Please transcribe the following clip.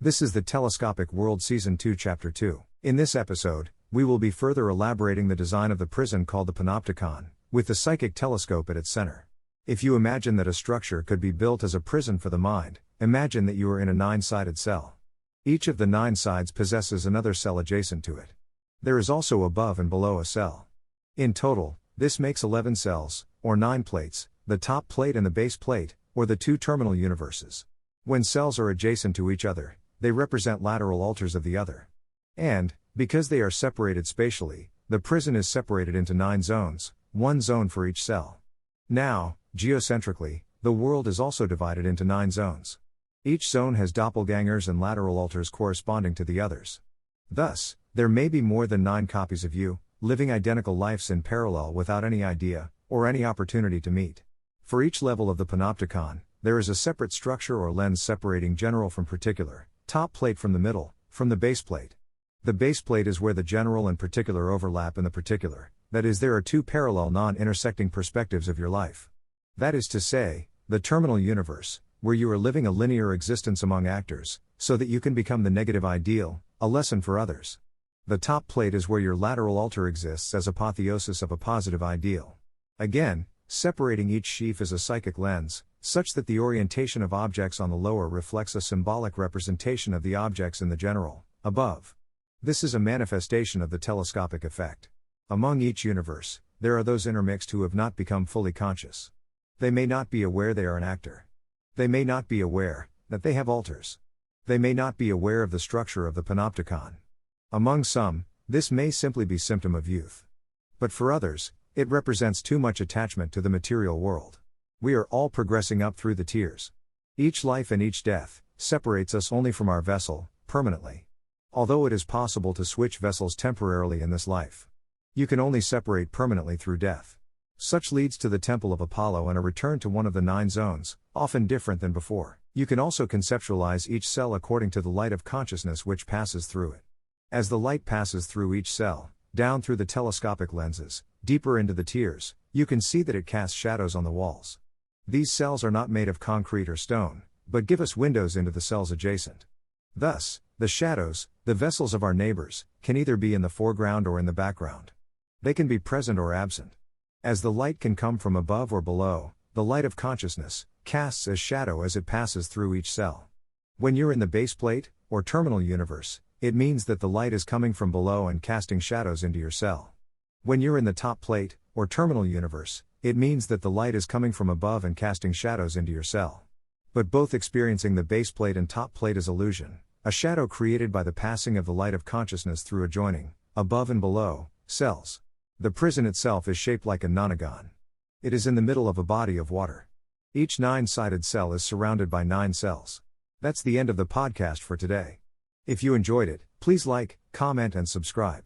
This is the Telescopic World Season 2 Chapter 2. In this episode, we will be further elaborating the design of the prison called the panopticon, with the psychic telescope at its center. If you imagine that a structure could be built as a prison for the mind, imagine that you are in a 9-sided cell. Each of the 9 sides possesses another cell adjacent to it. There is also above and below a cell. In total, this makes 11 cells, or 9 plates, the top plate and the base plate, or the 2 terminal universes. When cells are adjacent to each other, they represent lateral altars of the other. And, because they are separated spatially, the prison is separated into 9 zones, 1 zone for each cell. Now, geocentrically, the world is also divided into 9 zones. Each zone has doppelgangers and lateral altars corresponding to the others. Thus, there may be more than 9 copies of you, living identical lives in parallel without any idea, or any opportunity to meet. For each level of the panopticon, there is a separate structure or lens separating general from particular, top plate from the middle, from the base plate. The base plate is where the general and particular overlap in the particular, that is, there are 2 parallel non-intersecting perspectives of your life. That is to say, the terminal universe, where you are living a linear existence among actors, so that you can become the negative ideal, a lesson for others. The top plate is where your lateral altar exists as apotheosis of a positive ideal. Again, separating each sheaf is a psychic lens, such that the orientation of objects on the lower reflects a symbolic representation of the objects in the general, above. This is a manifestation of the telescopic effect. Among each universe, there are those intermixed who have not become fully conscious. They may not be aware they are an actor. They may not be aware that they have altars. They may not be aware of the structure of the panopticon. Among some, this may simply be symptom of youth. But for others, it represents too much attachment to the material world. We are all progressing up through the tiers. Each life and each death separates us only from our vessel, permanently. Although it is possible to switch vessels temporarily in this life, you can only separate permanently through death. Such leads to the Temple of Apollo and a return to one of the 9 zones, often different than before. You can also conceptualize each cell according to the light of consciousness which passes through it. As the light passes through each cell, down through the telescopic lenses, deeper into the tiers, you can see that it casts shadows on the walls. These cells are not made of concrete or stone, but give us windows into the cells adjacent. Thus, the shadows, the vessels of our neighbors, can either be in the foreground or in the background. They can be present or absent. As the light can come from above or below, the light of consciousness casts a shadow as it passes through each cell. When you're in the base plate, or terminal universe, it means that the light is coming from below and casting shadows into your cell. When you're in the top plate, or terminal universe, it means that the light is coming from above and casting shadows into your cell. But both experiencing the base plate and top plate as illusion, a shadow created by the passing of the light of consciousness through adjoining, above and below, cells. The prison itself is shaped like a nonagon. It is in the middle of a body of water. Each 9-sided cell is surrounded by 9 cells. That's the end of the podcast for today. If you enjoyed it, please like, comment and subscribe.